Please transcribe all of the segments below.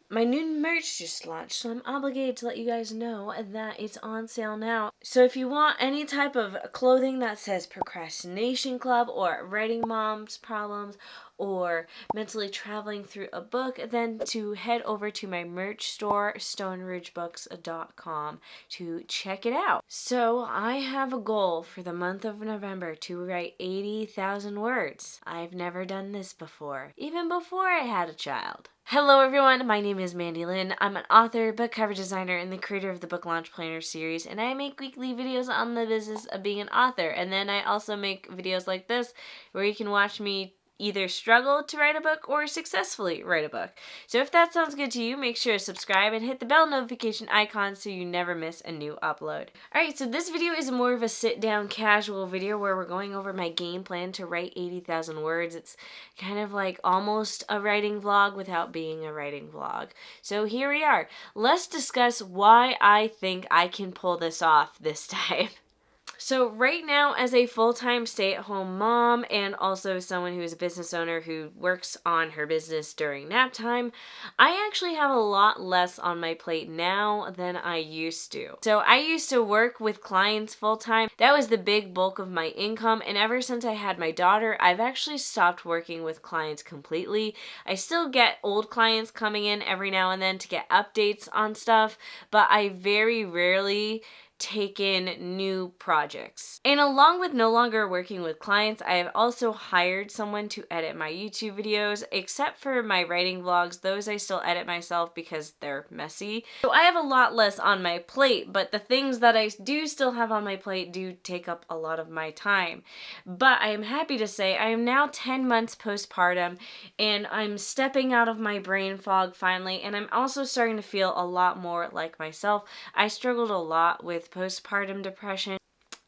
my new merch just launched, so I'm obligated to let you guys know that it's on sale now. So if you want any type of clothing that says Procrastination Club or Writing Mom's Problems or mentally traveling through a book, then to head over to my merch store, stoneridgebooks.com, to check it out. So I have a goal for the month of November to write 80,000 words. I've never done this before, even before I had a child. Hello everyone, my name is Mandi Lynn. I'm an author, book cover designer, and the creator of the Book Launch Planner series, and I make weekly videos on the business of being an author. And then I also make videos like this where you can watch me either struggle to write a book or successfully write a book. So if that sounds good to you, make sure to subscribe and hit the bell notification icon so you never miss a new upload. Alright, so this video is more of a sit-down casual video where we're going over my game plan to write 80,000 words. It's kind of like almost a writing vlog without being a writing vlog. So here we are. Let's discuss why I think I can pull this off this time. So right now, as a full-time stay-at-home mom and also someone who is a business owner who works on her business during nap time, I actually have a lot less on my plate now than I used to. So I used to work with clients full-time. That was the big bulk of my income, and ever since I had my daughter, I've actually stopped working with clients completely. I still get old clients coming in every now and then to get updates on stuff, but I very rarely take in new projects. And along with no longer working with clients, I have also hired someone to edit my YouTube videos, except for my writing vlogs. Those I still edit myself because they're messy. So I have a lot less on my plate, but the things that I do still have on my plate do take up a lot of my time. But I am happy to say I am now 10 months postpartum, and I'm stepping out of my brain fog finally, and I'm also starting to feel a lot more like myself. I struggled a lot with postpartum depression.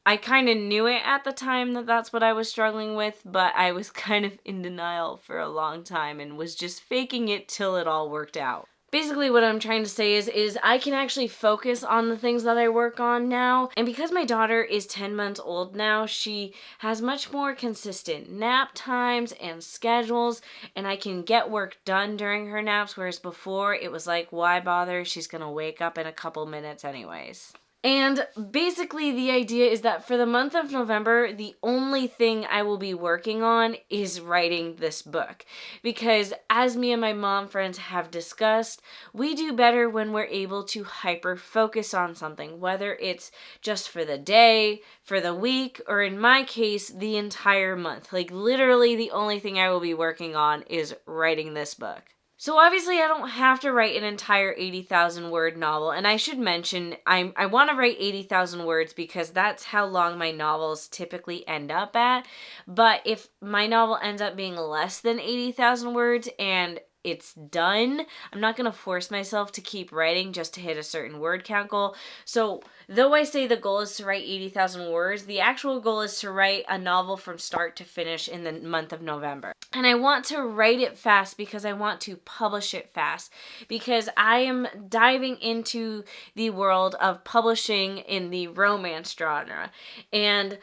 I kind of knew it at the time that that's what I was struggling with, but I was kind of in denial for a long time and was just faking it till it all worked out. Basically what I'm trying to say is I can actually focus on the things that I work on now. And because my daughter is 10 months old now, she has much more consistent nap times and schedules, and I can get work done during her naps, whereas before it was like, why bother? She's gonna wake up in a couple minutes anyways. And basically the idea is that for the month of November, the only thing I will be working on is writing this book. Because as me and my mom friends have discussed, we do better when we're able to hyper focus on something, whether it's just for the day, for the week, or in my case, the entire month. Like literally the only thing I will be working on is writing this book. So obviously I don't have to write an entire 80,000 word novel, and I should mention I want to write 80,000 words because that's how long my novels typically end up at. But if my novel ends up being less than 80,000 words and it's done, I'm not going to force myself to keep writing just to hit a certain word count goal. So though I say the goal is to write 80,000 words, the actual goal is to write a novel from start to finish in the month of November. And I want to write it fast because I want to publish it fast, because I am diving into the world of publishing in the romance genre. And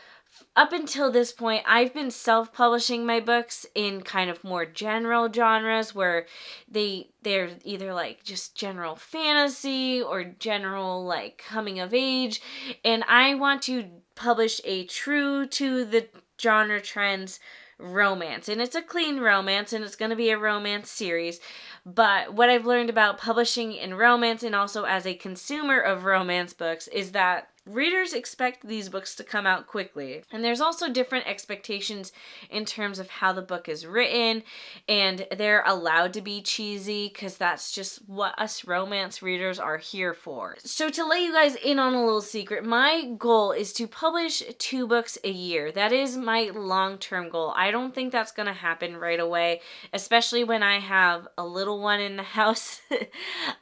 up until this point, I've been self-publishing my books in kind of more general genres where they're either like just general fantasy or general like coming of age, and I want to publish a true to the genre trends romance, and it's a clean romance, and it's going to be a romance series. But what I've learned about publishing in romance and also as a consumer of romance books is that readers expect these books to come out quickly. And there's also different expectations in terms of how the book is written, and they're allowed to be cheesy because that's just what us romance readers are here for. So to let you guys in on a little secret, my goal is to publish 2 books a year. That is my long-term goal. I don't think that's going to happen right away, especially when I have a little one in the house.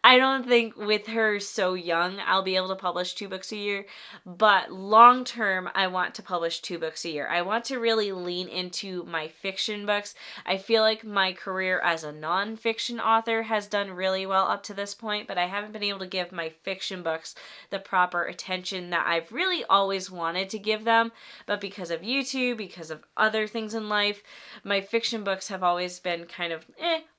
I don't think with her so young I'll be able to publish 2 books a year. But long term, I want to publish 2 books a year. I want to really lean into my fiction books. I feel like my career as a nonfiction author has done really well up to this point, but I haven't been able to give my fiction books the proper attention that I've really always wanted to give them. But because of YouTube, because of other things in life, my fiction books have always been kind of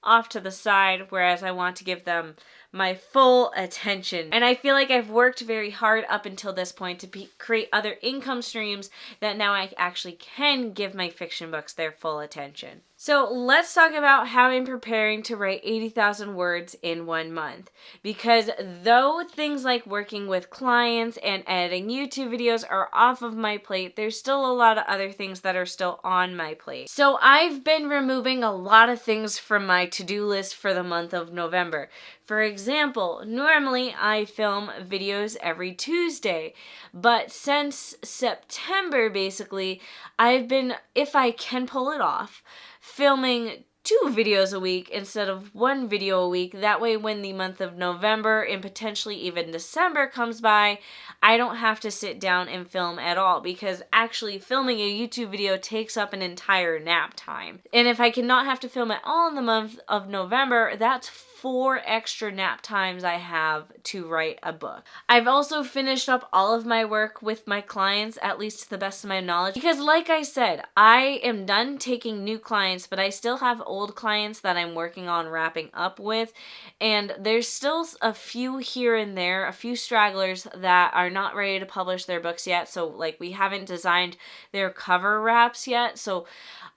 off to the side, whereas I want to give them my full attention. And I feel like I've worked very hard up until this point to create other income streams that now I actually can give my fiction books their full attention. So let's talk about how I'm preparing to write 80,000 words in 1 month. Because though things like working with clients and editing YouTube videos are off of my plate, there's still a lot of other things that are still on my plate. So I've been removing a lot of things from my to-do list for the month of November. For example, normally I film videos every Tuesday, but since September, basically, I've been, if I can pull it off, filming 2 videos a week instead of 1 video a week. That way when the month of November and potentially even December comes by, I don't have to sit down and film at all, because actually filming a YouTube video takes up an entire nap time. And if I cannot have to film at all in the month of November, that's 4 extra nap times I have to write a book. I've also finished up all of my work with my clients, at least to the best of my knowledge, because like I said, I am done taking new clients, but I still have old clients that I'm working on wrapping up with, and there's still a few here and there, a few stragglers that are not ready to publish their books yet. So like, we haven't designed their cover wraps yet, so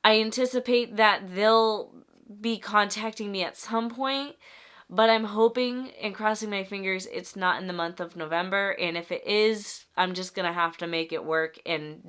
I anticipate that they'll be contacting me at some point, but I'm hoping and crossing my fingers it's not in the month of November, and if it is, I'm just gonna have to make it work and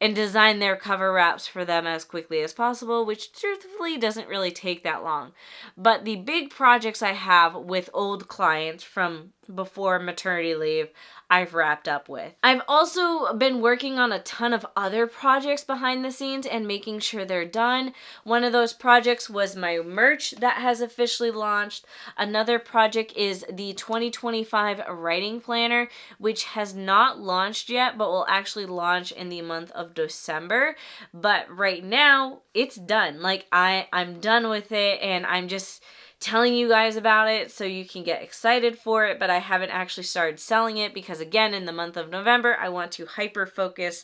design their cover wraps for them as quickly as possible, which truthfully doesn't really take that long. But the big projects I have with old clients from before maternity leave, I've wrapped up with. I've also been working on a ton of other projects behind the scenes and making sure they're done. One of those projects was my merch that has officially launched. Another project is the 2025 writing planner, which has not launched yet, but will actually launch in the month of December. But right now, it's done. Like, I'm done with it, and I'm just telling you guys about it so you can get excited for it, but I haven't actually started selling it because, again, in the month of November, I want to hyper focus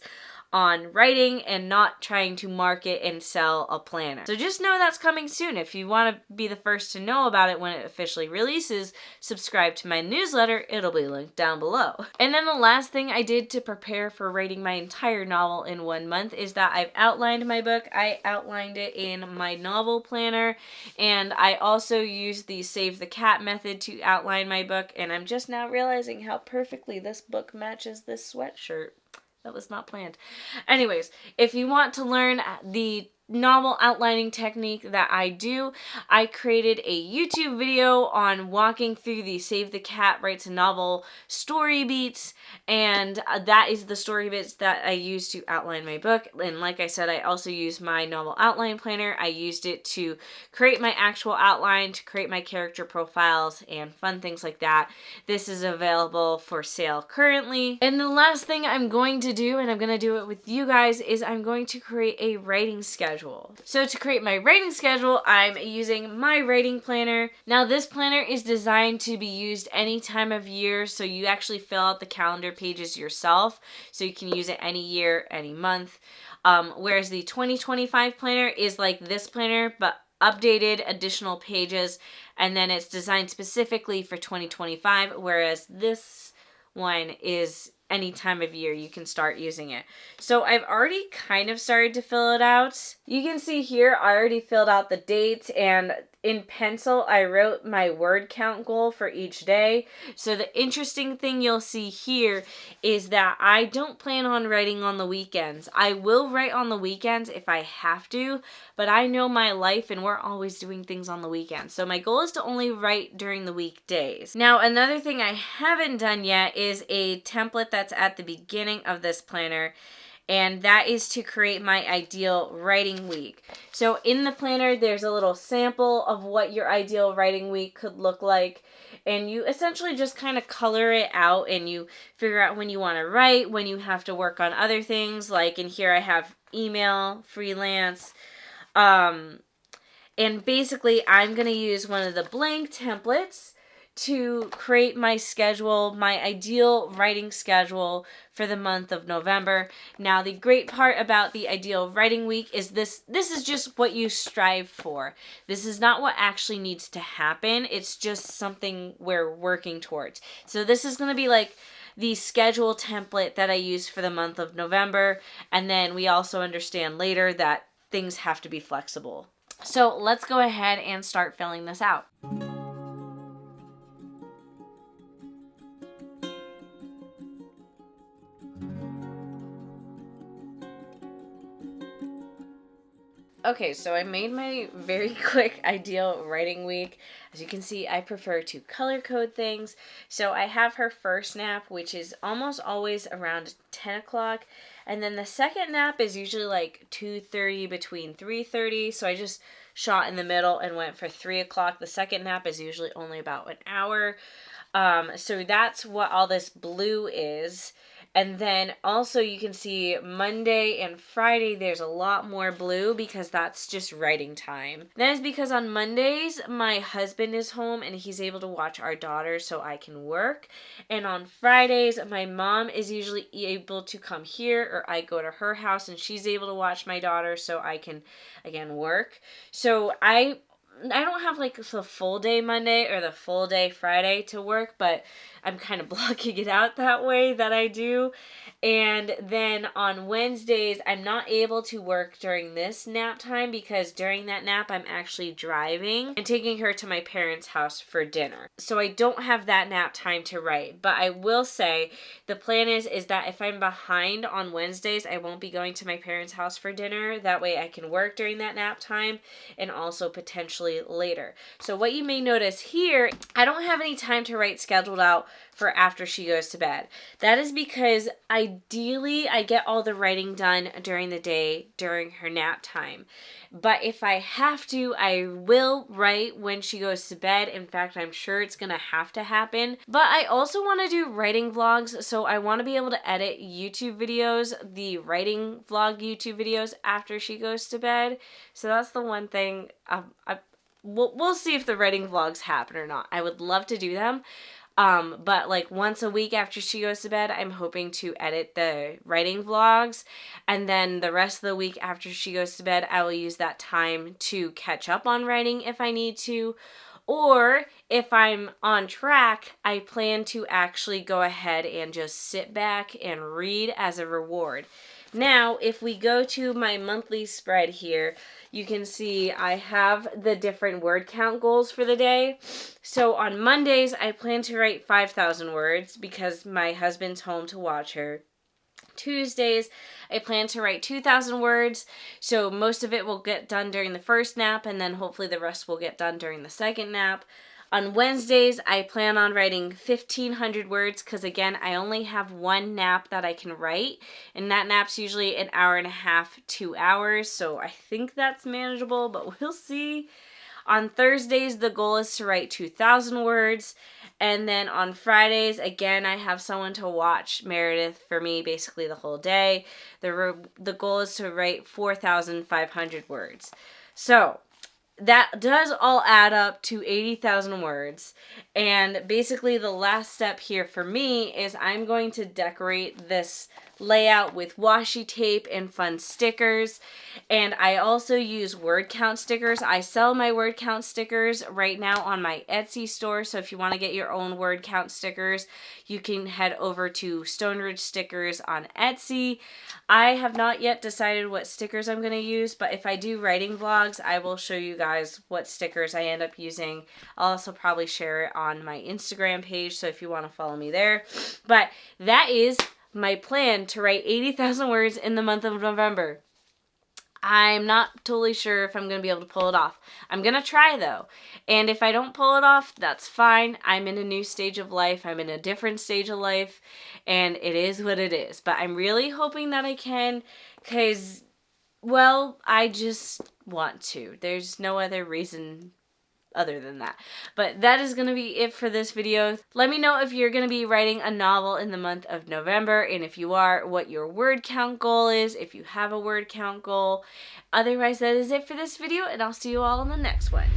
on writing and not trying to market and sell a planner. So just know that's coming soon. If you want to be the first to know about it when it officially releases, subscribe to my newsletter. It'll be linked down below. And then the last thing I did to prepare for writing my entire novel in 1 month is that I've outlined my book. I outlined it in my novel planner, and I also used the Save the Cat method to outline my book, and I'm just now realizing how perfectly this book matches this sweatshirt. That was not planned. Anyways, if you want to learn the novel outlining technique that I do, I created a YouTube video on walking through the Save the Cat Writes a Novel story beats, and that is the story bits that I use to outline my book. And like I said, I also use my novel outline planner. I used it to create my actual outline, to create my character profiles, and fun things like that. This is available for sale currently. And the last thing I'm going to do, and I'm going to do it with you guys, is I'm going to create a writing schedule. So to create my writing schedule, I'm using my writing planner. Now this planner is designed to be used any time of year, so you actually fill out the calendar pages yourself, so you can use it any year, any month. Whereas the 2025 planner is like this planner, but updated, additional pages, and then it's designed specifically for 2025, whereas this one is any time of year you can start using it. So I've already kind of started to fill it out. You can see here I already filled out the dates, and in pencil I wrote my word count goal for each day. So the interesting thing you'll see here is that I don't plan on writing on the weekends. I will write on the weekends if I have to, but I know my life and we're always doing things on the weekends. So my goal is to only write during the weekdays. Now another thing I haven't done yet is a template that's at the beginning of this planner, and that is to create my ideal writing week. So in the planner, there's a little sample of what your ideal writing week could look like, and you essentially just kind of color it out, and you figure out when you want to write, when you have to work on other things. Like in here I have email, freelance, and basically I'm going to use one of the blank templates to create my schedule, my ideal writing schedule for the month of November. Now, the great part about the ideal writing week is this is just what you strive for. This is not what actually needs to happen. It's just something we're working towards. So this is going to be like the schedule template that I use for the month of November. And then we also understand later that things have to be flexible. So let's go ahead and start filling this out. Okay, so I made my very quick ideal writing week. As you can see, I prefer to color code things. So I have her first nap, which is almost always around 10 o'clock. And then the second nap is usually like 2:30 between 3:30. So I just shot in the middle and went for 3 o'clock. The second nap is usually only about an hour. So that's what all this blue is. And then also you can see Monday and Friday there's a lot more blue because that's just writing time. That is because on Mondays my husband is home and he's able to watch our daughter so I can work. And on Fridays my mom is usually able to come here or I go to her house and she's able to watch my daughter so I can again work. So I don't have like the full day Monday or the full day Friday to work, but I'm kind of blocking it out that way that I do. And then on Wednesdays, I'm not able to work during this nap time because during that nap, I'm actually driving and taking her to my parents' house for dinner. So I don't have that nap time to write. But I will say the plan is that if I'm behind on Wednesdays, I won't be going to my parents' house for dinner. That way I can work during that nap time and also potentially later. So what you may notice here, I don't have any time to write scheduled out for after she goes to bed. That is because ideally I get all the writing done during the day during her nap time. But if I have to, I will write when she goes to bed. In fact, I'm sure it's gonna have to happen. But I also want to do writing vlogs, so I want to be able to edit YouTube videos, the writing vlog YouTube videos after she goes to bed. So that's the one thing. We'll see if the writing vlogs happen or not. I would love to do them. But like once a week after she goes to bed, I'm hoping to edit the writing vlogs. And then the rest of the week after she goes to bed, I will use that time to catch up on writing if I need to. Or if I'm on track, I plan to actually go ahead and just sit back and read as a reward. Now, if we go to my monthly spread here, you can see I have the different word count goals for the day. So on Mondays, I plan to write 5,000 words because my husband's home to watch her. Tuesdays, I plan to write 2,000 words, so most of it will get done during the first nap, and then hopefully the rest will get done during the second nap. On Wednesdays, I plan on writing 1,500 words because, again, I only have one nap that I can write, and that nap's usually an hour and a half, 2 hours, so I think that's manageable, but we'll see. On Thursdays, the goal is to write 2,000 words, and then on Fridays, again, I have someone to watch Meredith for me basically the whole day. The goal is to write 4,500 words. So that does all add up to 80,000 words. And basically the last step here for me is I'm going to decorate this layout with washi tape and fun stickers. And I also use word count stickers. I sell my word count stickers right now on my Etsy store. So if you want to get your own word count stickers, you can head over to Stone Ridge Stickers on Etsy. I have not yet decided what stickers I'm going to use, but if I do writing vlogs, I will show you guys what stickers I end up using. I'll also probably share it on my Instagram page, so if you want to follow me there. But that is my plan to write 80,000 words in the month of November. I'm not totally sure if I'm going to be able to pull it off. I'm going to try though. And if I don't pull it off, that's fine. I'm in a new stage of life. I'm in a different stage of life. And it is what it is. But I'm really hoping that I can because, well, I just want to. There's no other reason other than that. But that is going to be it for this video. Let me know if you're going to be writing a novel in the month of November, and if you are, what your word count goal is, if you have a word count goal. Otherwise, that is it for this video, and I'll see you all in the next one.